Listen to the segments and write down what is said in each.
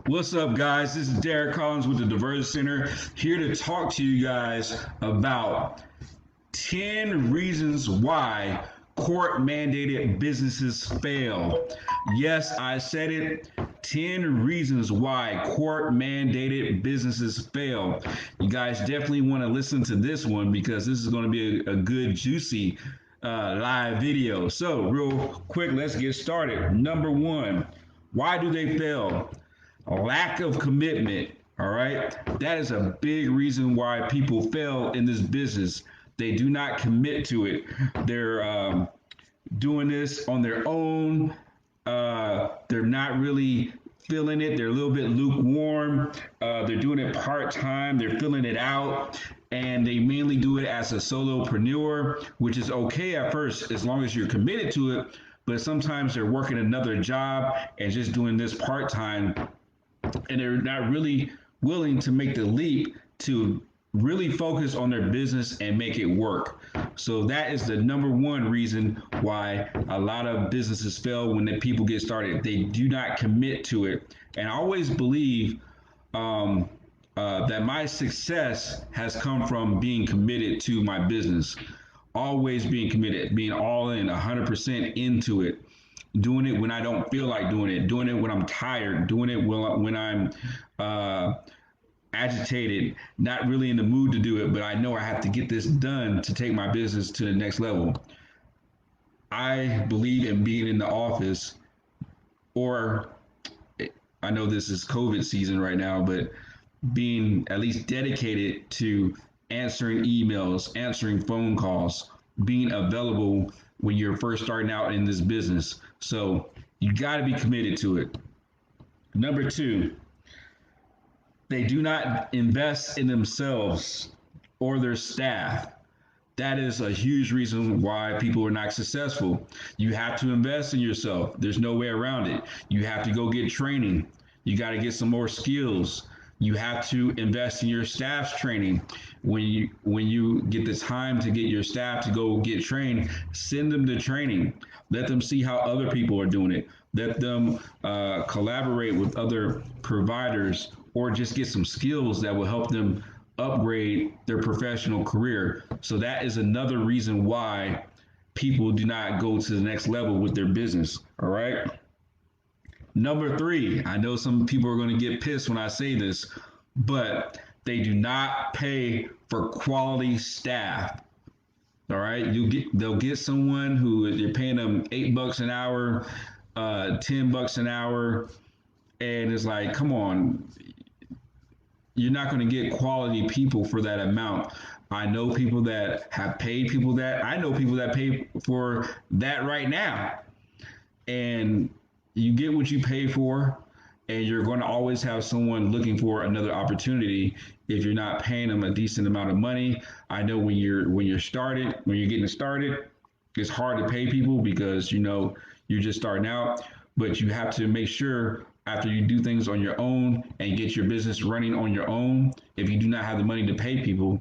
What's up, guys? This is Derek Collins with the Diversion Center, here to talk to you guys about 10 reasons why court mandated businesses fail. Yes, I said it. 10 reasons why court mandated businesses fail. You guys definitely want to listen to this one because this is going to be a good, juicy live video. So, real quick, let's get started. Number one, why do they fail? A lack of commitment. All right. That is a big reason why people fail in this business. They do not commit to it. They're doing this on their own. They're not really feeling it. They're a little bit lukewarm. They're doing it part time. They're filling it out. And they mainly do it as a solopreneur, which is okay at first as long as you're committed to it. But sometimes they're working another job and just doing this part time, and they're not really willing to make the leap to really focus on their business and make it work. So that is the number one reason why a lot of businesses fail when the people get started. They do not commit to it. And I always believe that my success has come from being committed to my business. Always being committed, being all in, 100% into it. Doing it when I don't feel like doing it when I'm tired, doing it when I'm agitated, not really in the mood to do it, but I know I have to get this done to take my business to the next level. I believe in being in the office, or I know this is COVID season right now, but being at least dedicated to answering emails, answering phone calls, being available when you're first starting out in this business. So you got to be committed to it. Number two, they do not invest in themselves or their staff. That is a huge reason why people are not successful. You have to invest in yourself. There's no way around it. You have to go get training. You got to get some more skills. You have to invest in your staff's training. When you get the time to get your staff to go get trained, send them to training. Let them see how other people are doing it. Let them collaborate with other providers, or just get some skills that will help them upgrade their professional career. So that is another reason why people do not go to the next level with their business. All right. Number three, I know some people are going to get pissed when I say this, but they do not pay for quality staff. All right, they'll get someone who you're paying them $8 an hour, $10 an hour, and it's like, come on, you're not going to get quality people for that amount. I know people that have paid people that. I know people that pay for that right now, and you get what you pay for, and you're going to always have someone looking for another opportunity if you're not paying them a decent amount of money. I know when you're getting started, it's hard to pay people because you're just starting out, but you have to make sure after you do things on your own and get your business running on your own, if you do not have the money to pay people,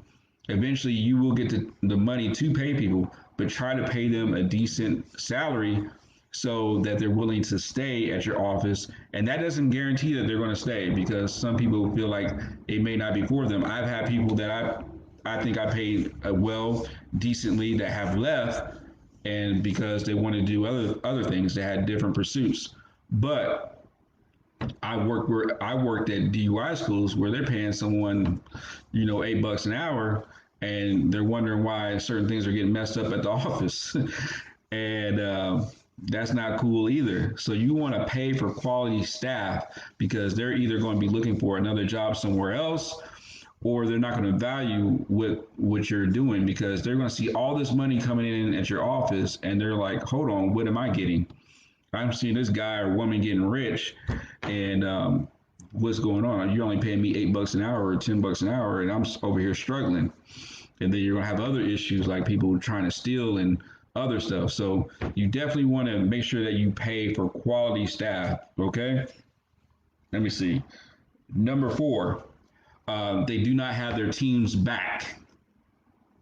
eventually you will get the money to pay people, but try to pay them a decent salary so that they're willing to stay at your office. And that doesn't guarantee that they're going to stay, because some people feel like it may not be for them. I've had people that I think I paid well, decently, that have left, and because they want to do other things, they had different pursuits. But I worked at DUI schools where they're paying someone, $8 an hour, and they're wondering why certain things are getting messed up at the office. And that's not cool either. So you want to pay for quality staff, because they're either going to be looking for another job somewhere else, or they're not going to value what you're doing, because they're going to see all this money coming in at your office and they're like, hold on, what am I getting? I'm seeing this guy or woman getting rich, and what's going on? You're only paying me $8 an hour or $10 an hour, and I'm over here struggling. And then you're going to have other issues like people trying to steal and other stuff. So you definitely want to make sure that you pay for quality staff. Okay. Let me see. Number four, they do not have their teams back.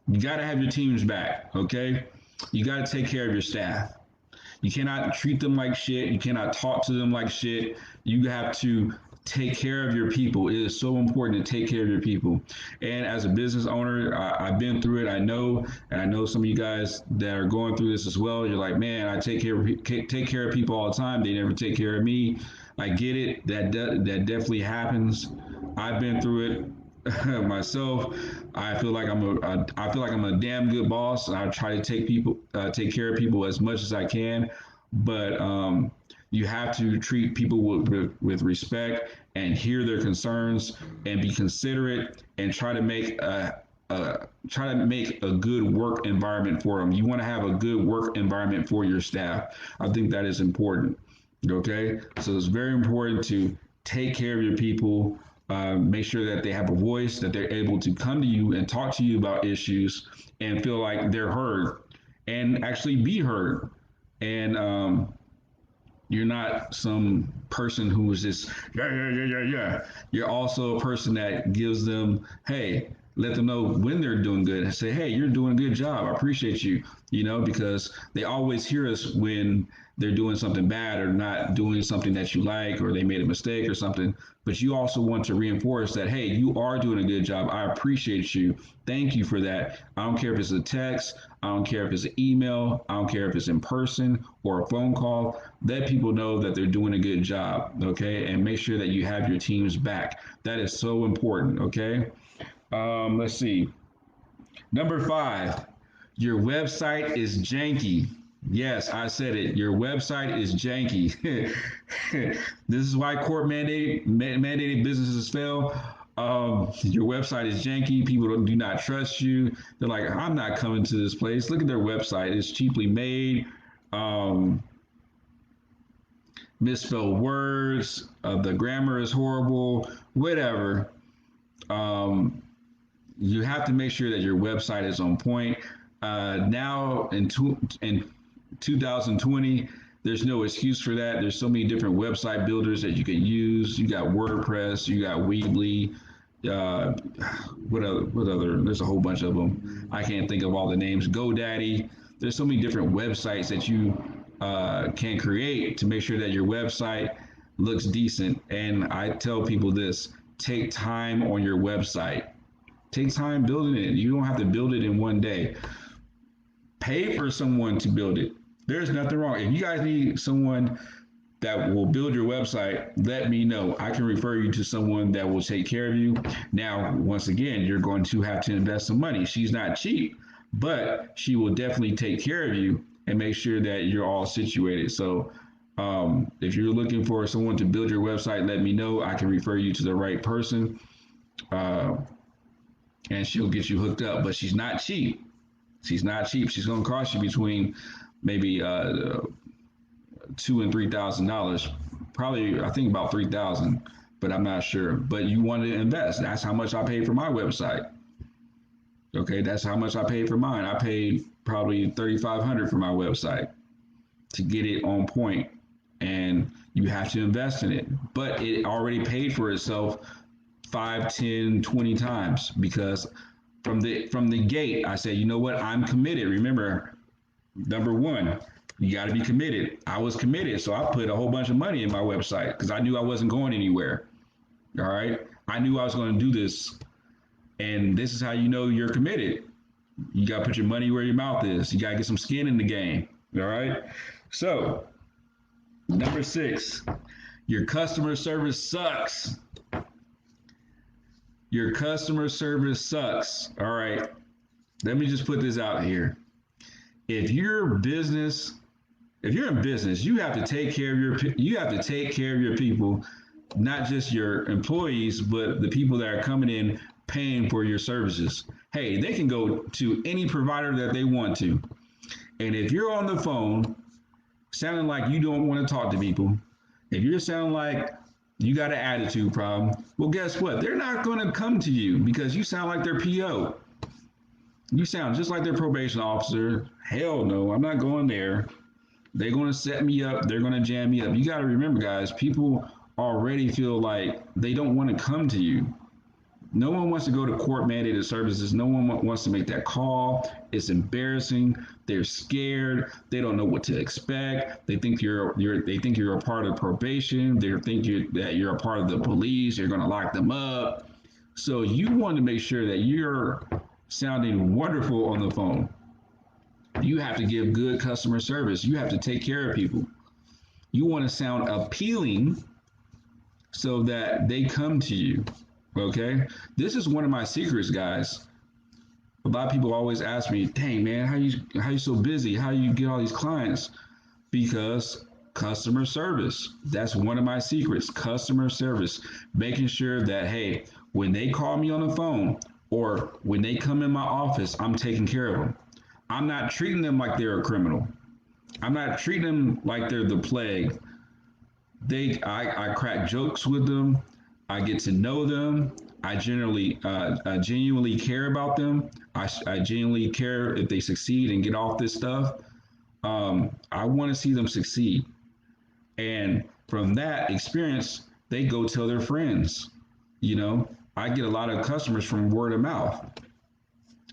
You got to have your teams back. Okay. You got to take care of your staff. You cannot treat them like shit. You cannot talk to them like shit. You have to take care of your people. It is so important to take care of your people. And as a business owner, I've been through it. I know, and I know some of you guys that are going through this as well. You're like, man, I take care of people all the time. They never take care of me. I get it. That definitely happens. I've been through it myself. I feel like I'm a damn good boss. I try to take care of people as much as I can, but you have to treat people with respect and hear their concerns and be considerate and try to make a good work environment for them. You want to have a good work environment for your staff. I think that is important. Okay, so it's very important to take care of your people. Make sure that they have a voice, that they're able to come to you and talk to you about issues and feel like they're heard and actually be heard. And you're not some person who is just, yeah, yeah, yeah, yeah, yeah. You're also a person that gives them, hey, let them know when they're doing good and say, hey, you're doing a good job. I appreciate you, because they always hear us when they're doing something bad or not doing something that you like or they made a mistake or something. But you also want to reinforce that, hey, you are doing a good job. I appreciate you. Thank you for that. I don't care if it's a text. I don't care if it's an email. I don't care if it's in person or a phone call. Let people know that they're doing a good job, okay? And make sure that you have your teams back. That is so important, okay? Let's see. Number 5, your website is janky. Yes, I said it. Your website is janky. This is why court mandated businesses fail. Your website is janky. People do not trust you. They're like, I'm not coming to this place. Look at their website. It's cheaply made. Um, Misspelled words. The grammar is horrible. Whatever. Um, you have to make sure that your website is on point. Now in 2020, there's no excuse for that. There's so many different website builders that you can use. You got WordPress, you got Weebly, uh, what other? There's a whole bunch of them. I can't think of all the names. GoDaddy. There's so many different websites that you can create to make sure that your website looks decent. And I tell people this: take time on your website. Take time building it. You don't have to build it in one day. Pay for someone to build it. There's nothing wrong. If you guys need someone that will build your website, let me know. I can refer you to someone that will take care of you. Now, once again, you're going to have to invest some money. She's not cheap, but she will definitely take care of you and make sure that you're all situated. So if you're looking for someone to build your website, let me know. I can refer you to the right person. And she'll get you hooked up. But she's not cheap. She's not cheap. She's going to cost you between maybe $2,000 and $3,000. Probably, I think about 3,000, but I'm not sure. But you want to invest. That's how much I paid for my website. Okay, that's how much I paid for mine. I paid probably $3,500 for my website to get it on point, and you have to invest in it. But it already paid for itself 5, 10, 20 times because from the gate, I said, you know what? I'm committed. Remember, number 1, you got to be committed. I was committed, so I put a whole bunch of money in my website because I knew I wasn't going anywhere. All right, I knew I was going to do this, and this is how you know you're committed. You got to put your money where your mouth is. You got to get some skin in the game. All right. So, number 6, your customer service sucks. Your customer service sucks. All right. Let me just put this out here. If you're in business, you have to take care of your people, not just your employees, but the people that are coming in paying for your services. Hey, they can go to any provider that they want to. And if you're on the phone sounding like you don't want to talk to people, if you're sounding like you got an attitude problem, well, guess what? They're not going to come to you because you sound like their PO. You sound just like their probation officer. Hell no, I'm not going there. They're going to set me up. They're going to jam me up. You got to remember, guys, people already feel like they don't want to come to you. No one wants to go to court mandated services. No one wants to make that call. It's embarrassing. They're scared. They don't know what to expect. They think you're a part of probation. They think that you're a part of the police. You're going to lock them up. So you want to make sure that you're sounding wonderful on the phone. You have to give good customer service. You have to take care of people. You want to sound appealing so that they come to you. Okay, this is one of my secrets, guys. A lot of people always ask me, "Dang man, how you so busy? How you get all these clients?" Because customer service. That's one of my secrets. Customer service, making sure that hey, when they call me on the phone or when they come in my office, I'm taking care of them. I'm not treating them like they're a criminal. I'm not treating them like they're the plague. I crack jokes with them. I get to know them. I genuinely care about them. I genuinely care if they succeed and get off this stuff. I want to see them succeed. And from that experience, they go tell their friends. You know, I get a lot of customers from word of mouth.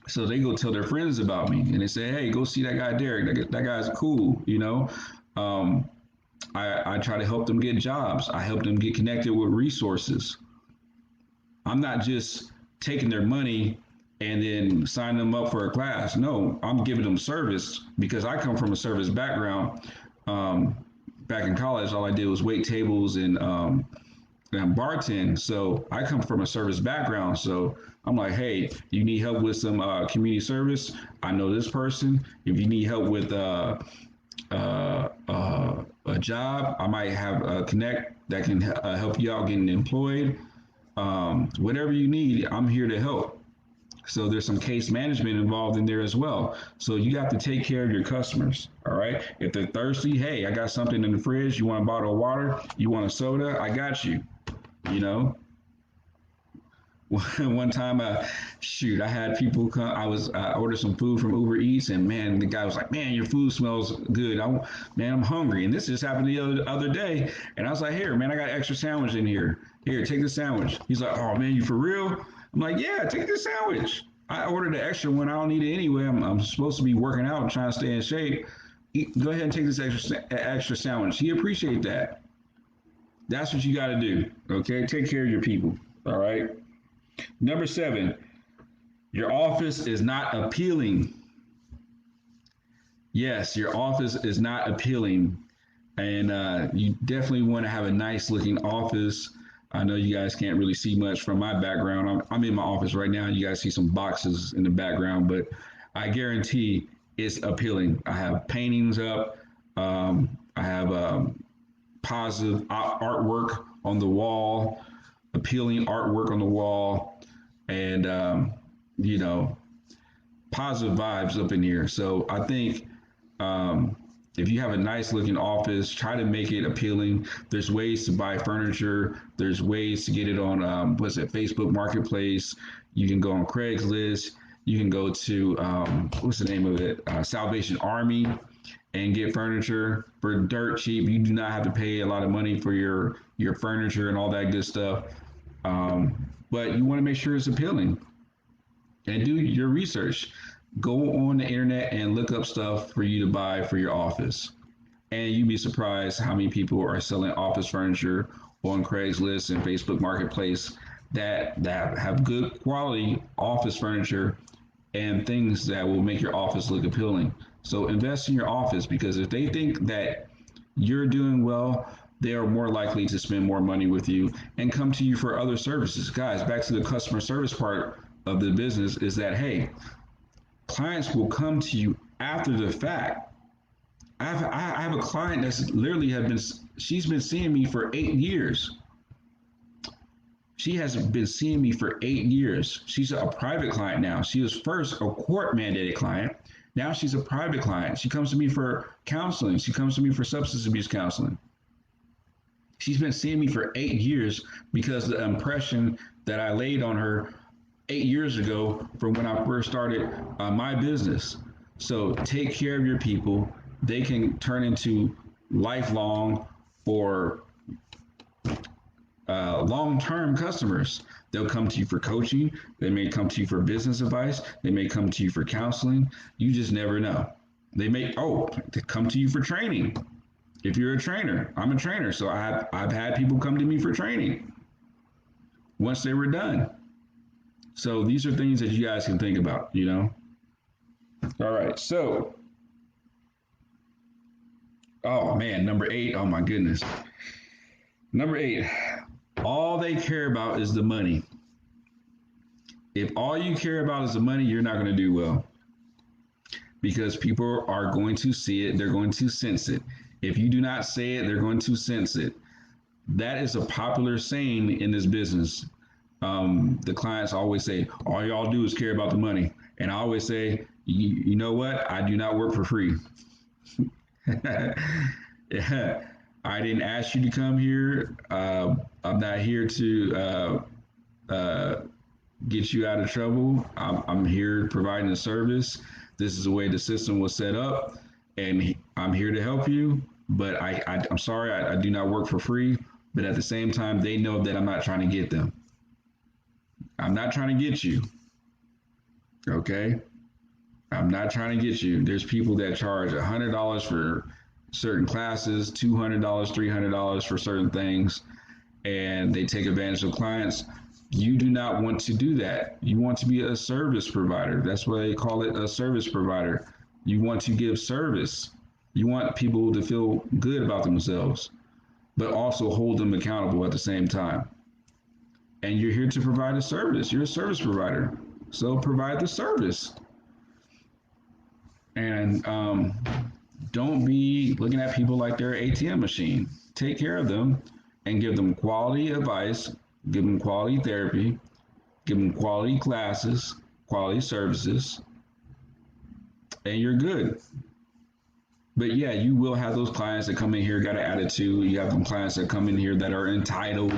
So they go tell their friends about me and they say, hey, go see that guy, Derek. That guy's cool, you know. Um, I try to help them get jobs. I help them get connected with resources. I'm not just taking their money and then signing them up for a class. No, I'm giving them service because I come from a service background. Um, Back in college, all I did was wait tables and bartend. So I come from a service background. So I'm like, hey, you need help with some community service? I know this person. If you need help with a job, I might have a connect that can help you out getting employed. Whatever you need, I'm here to help. So there's some case management involved in there as well. So you have to take care of your customers. All right. If they're thirsty, hey, I got something in the fridge. You want a bottle of water? You want a soda? I got you. You know, one time, shoot, I had people come. I ordered some food from Uber Eats, and man, the guy was like, "Man, your food smells good. Man, I'm hungry." And this just happened the other day, and I was like, "Here, man, I got an extra sandwich in here. Here, take the sandwich." He's like, "Oh man, you for real?" I'm like, "Yeah, take the sandwich. I ordered an extra one. I don't need it anyway. I'm supposed to be working out and trying to stay in shape. Go ahead and take this extra sandwich." He appreciate that. That's what you got to do. Okay, take care of your people. All right. Number 7, your office is not appealing. Yes, your office is not appealing. And you definitely want to have a nice looking office. I know you guys can't really see much from my background. I'm in my office right now. You guys see some boxes in the background, but I guarantee it's appealing. I have paintings up. I have positive artwork on the wall, appealing artwork on the wall, and you know, positive vibes up in here. So I think if you have a nice looking office, try to make it appealing. There's ways to buy furniture. There's ways to get it on what's it, Facebook Marketplace. You can go on Craigslist. You can go to what's the name of it, Salvation Army, and get furniture for dirt cheap. You do not have to pay a lot of money for your furniture and all that good stuff. But you want to make sure it's appealing and do your research. Go on the internet and look up stuff for you to buy for your office. And you'd be surprised how many people are selling office furniture on Craigslist and Facebook Marketplace that have good quality office furniture and things that will make your office look appealing. So invest in your office because if they think that you're doing well, they are more likely to spend more money with you and come to you for other services. Guys, back to the customer service part of the business is that, hey, clients will come to you after the fact. I have a client that's literally she's been seeing me for 8 years. She has been seeing me for 8 years. She's a private client now. She was first a court mandated client. Now she's a private client. She comes to me for counseling. She comes to me for substance abuse counseling. She's been seeing me for 8 years because the impression that I laid on her 8 years ago from when I first started my business. So take care of your people. They can turn into lifelong or long-term customers. They'll come to you for coaching. They may come to you for business advice. They may come to you for counseling. You just never know. They may come to you for training. If you're a trainer, I'm a trainer, so I've had people come to me for training once they were done. So these are things that you guys can think about, you know. All right, so oh man, number 8. Oh my goodness. Number 8. All they care about is the money. If all you care about is the money, you're not going to do well because people are going to see it. They're going to sense it. If you do not say it, they're going to sense it. That is a popular saying in this business. The clients always say, all y'all do is care about the money. And I always say, you know what? I do not work for free. Yeah. I didn't ask you to come here. I'm not here to get you out of trouble. I'm here providing a service. This is the way the system was set up, and I'm here to help you. But I'm sorry, I do not work for free. But at the same time, they know that I'm not trying to get them. I'm not trying to get you. Okay? I'm not trying to get you. There's people that charge $100 for certain classes, $200, $300 for certain things, and they take advantage of clients. You do not want to do that. You want to be a service provider. That's why they call it a service provider. You want to give service. You want people to feel good about themselves, but also hold them accountable at the same time. And you're here to provide a service. You're a service provider. So provide the service. And don't be looking at people like they're an ATM machine. Take care of them and give them quality advice, give them quality therapy, give them quality classes, quality services, and you're good. But yeah, you will have those clients that come in here, got an attitude. You have them clients that come in here that are entitled,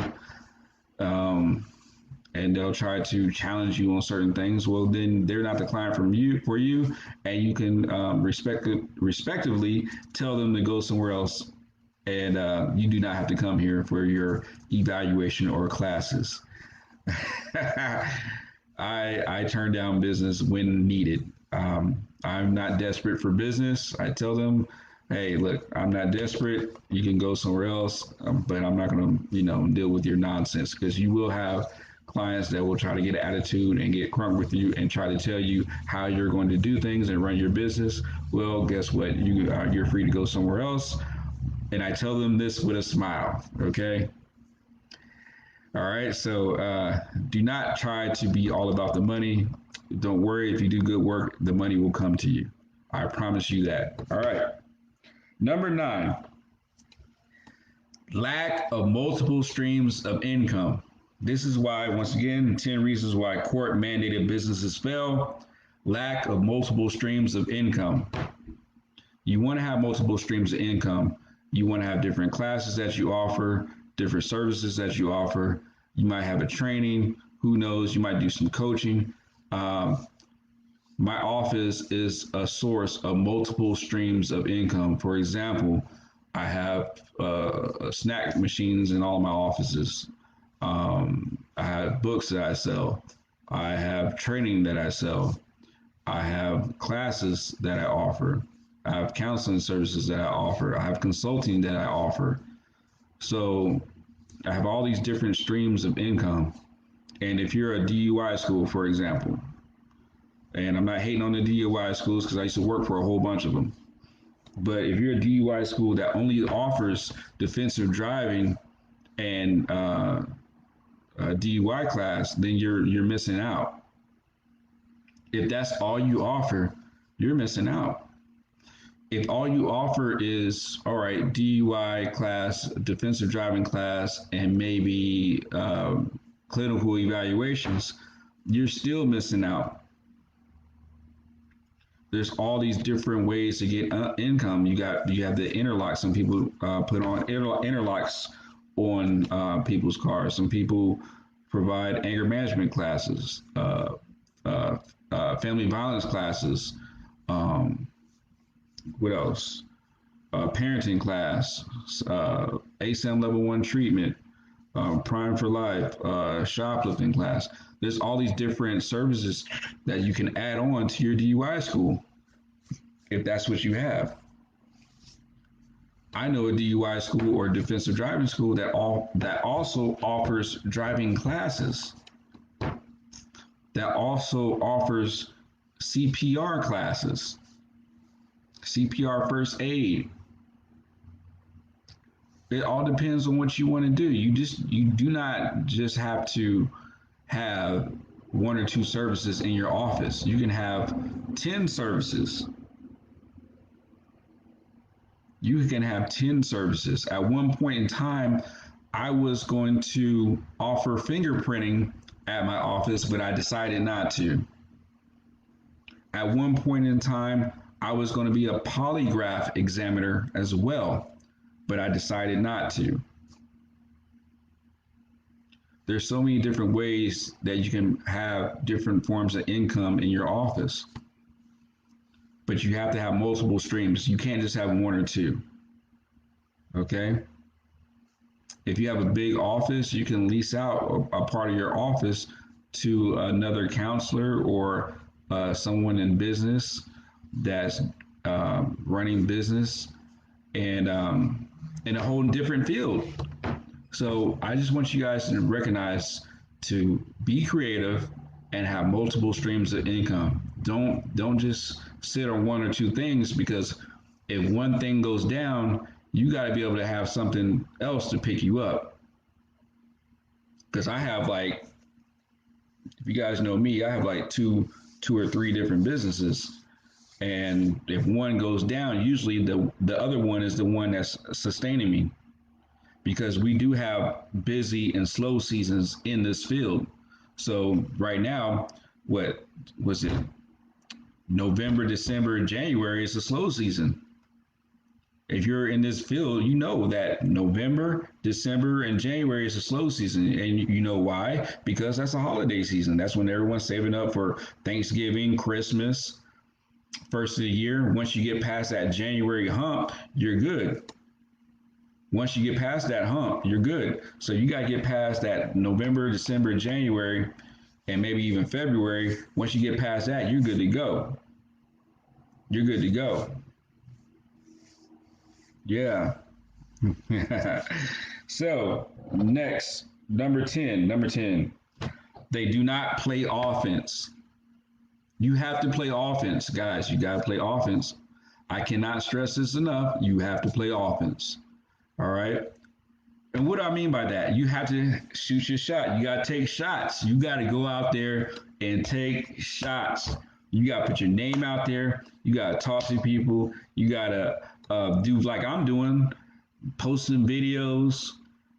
and they'll try to challenge you on certain things. Well, then they're not the client for you, and you can respectively tell them to go somewhere else, and you do not have to come here for your evaluation or classes. I turn down business when needed. I'm not desperate for business. I tell them, hey, look, I'm not desperate. You can go somewhere else, but I'm not going to, deal with your nonsense, because you will have clients that will try to get an attitude and get crunk with you and try to tell you how you're going to do things and run your business. Well, guess what? You're free to go somewhere else. And I tell them this with a smile. Okay. All right. So do not try to be all about the money. Don't worry. If you do good work, the money will come to you. I promise you that. All right. Number 9, lack of multiple streams of income. This is why, once again, 10 reasons why court mandated businesses fail. Lack of multiple streams of income. You want to have multiple streams of income. You want to have different classes that you offer, different services that you offer. You might have a training. Who knows? You might do some coaching. My office is a source of multiple streams of income. For example, I have snack machines in all my offices. I have books that I sell. I have training that I sell. I have classes that I offer. I have counseling services that I offer. I have consulting that I offer. So I have all these different streams of income. And if you're a DUI school, for example, and I'm not hating on the DUI schools because I used to work for a whole bunch of them. But if you're a DUI school that only offers defensive driving and a DUI class, then you're missing out. If that's all you offer, you're missing out. If all you offer is, all right, DUI class, defensive driving class, and maybe clinical evaluations, you're still missing out. There's all these different ways to get income. You have the interlocks. Some people put on interlocks on people's cars. Some people provide anger management classes, family violence classes. What else? Parenting class, ASAM level 1 treatment, Prime for Life, shoplifting class. There's all these different services that you can add on to your DUI school if that's what you have. I know a DUI school or defensive driving school that also offers driving classes, that also offers CPR classes, CPR first aid. It all depends on what you want to do. You do not just have to have one or two services in your office. You can have 10 services. You can have 10 services. At one point in time, I was going to offer fingerprinting at my office, but I decided not to. At one point in time, I was going to be a polygraph examiner as well, but I decided not to. There's so many different ways that you can have different forms of income in your office, but you have to have multiple streams. You can't just have one or two. Okay? If you have a big office, you can lease out a part of your office to another counselor or someone in business that's running business and in a whole different field. So I just want you guys to recognize to be creative and have multiple streams of income. Don't just sit on one or two things, because if one thing goes down, you got to be able to have something else to pick you up. Because I have like, if you guys know me, I have like two or three different businesses. And if one goes down, usually the other one is the one that's sustaining me, because we do have busy and slow seasons in this field. So right now, what was it? November, December, January is a slow season. If you're in this field, you know that November, December, and January is a slow season. And you know why? Because that's a holiday season. That's when everyone's saving up for Thanksgiving, Christmas, first of the year. Once you get past that January hump, you're good. Once you get past that hump, you're good. So you got to get past that November, December, January, and maybe even February. Once you get past that, you're good to go. You're good to go. Yeah. So next, number 10. They do not play offense. You have to play offense, guys. You got to play offense. I cannot stress this enough. You have to play offense. All right. And what do I mean by that? You have to shoot your shot. You got to take shots. You got to go out there and take shots. You got to put your name out there. You got to talk to people. You got to do like I'm doing, posting videos,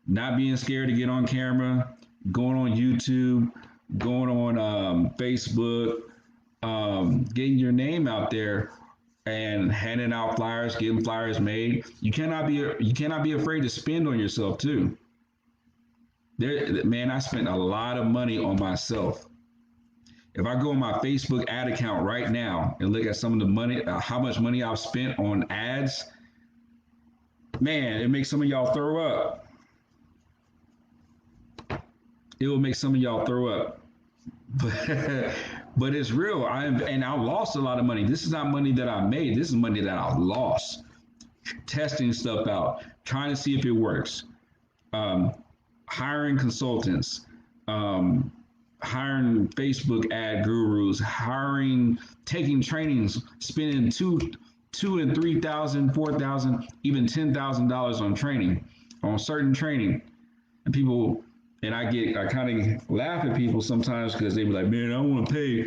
not being scared to get on camera, going on YouTube, going on Facebook, getting your name out there and handing out flyers, getting flyers made. You cannot be afraid to spend on yourself too. Man, I spent a lot of money on myself. If I go on my Facebook ad account right now and look at some of the money, how much money I've spent on ads, man, it makes some of y'all throw up. It will make some of y'all throw up. But it's real. I've lost a lot of money. This is not money that I made. This is money that I lost. Testing stuff out, trying to see if it works. Hiring consultants, hiring Facebook ad gurus, taking trainings, spending two and $3,000, $4,000, even $10,000 on training, on certain training, and people. And I kind of laugh at people sometimes because they be like, man, I want to pay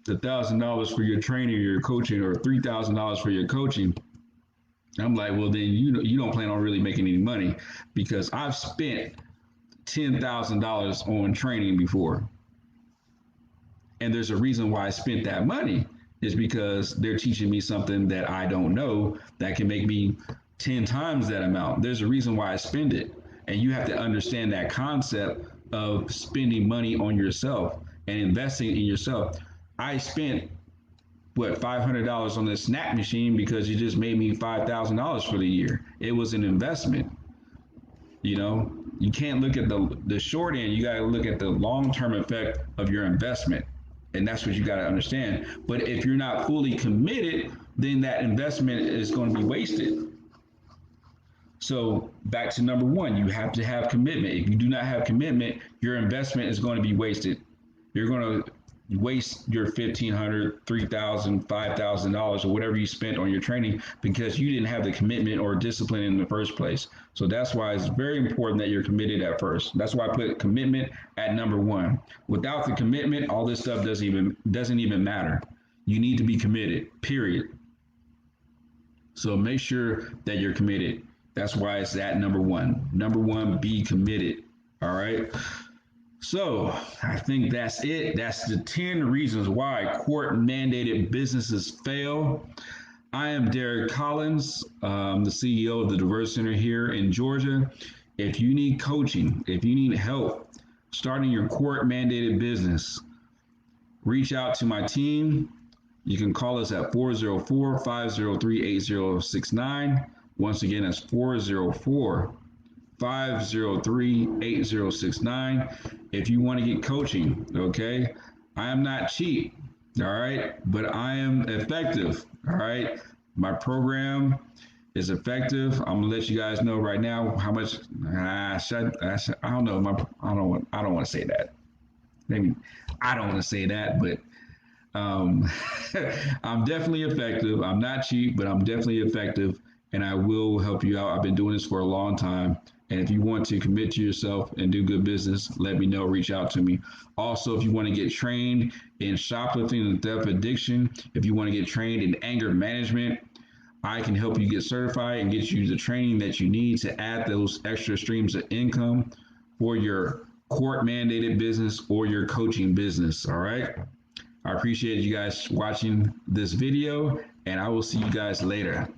the $1,000 for your training or your coaching, or $3,000 for your coaching. I'm like, well, then you don't plan on really making any money, because I've spent $10,000 on training before. And there's a reason why I spent that money, is because they're teaching me something that I don't know that can make me 10 times that amount. There's a reason why I spend it. And you have to understand that concept of spending money on yourself and investing in yourself. I spent $500 on this snack machine because it just made me $5,000 for the year. It was an investment. You know, you can't look at the short end. You got to look at the long term effect of your investment, and that's what you got to understand. But if you're not fully committed, then that investment is going to be wasted. So back to number one, you have to have commitment. If you do not have commitment, your investment is going to be wasted. You're going to waste your $1,500, $3,000, $5,000, or whatever you spent on your training because you didn't have the commitment or discipline in the first place. So that's why it's very important that you're committed at first. That's why I put commitment at number one. Without the commitment, all this stuff doesn't even matter. You need to be committed. Period. So make sure that you're committed. That's why it's at number one. Number one, be committed. All right. So I think that's it. That's the 10 reasons why court mandated businesses fail. I am Derek Collins, the CEO of the Diverse Center here in Georgia. If you need coaching, if you need help starting your court mandated business, reach out to my team. You can call us at 404-503-8069. Once again, that's 404-503-8069. If you want to get coaching, okay? I am not cheap, all right? But I am effective, all right? My program is effective. I'm gonna let you guys know right now how much. I don't know. I don't want to say that. Maybe I don't want to say that, but um, I'm definitely effective. I'm not cheap, but I'm definitely effective, and I will help you out. I've been doing this for a long time. And if you want to commit to yourself and do good business, let me know. Reach out to me. Also, if you want to get trained in shoplifting and theft addiction, if you want to get trained in anger management, I can help you get certified and get you the training that you need to add those extra streams of income for your court mandated business or your coaching business. All right. I appreciate you guys watching this video, and I will see you guys later.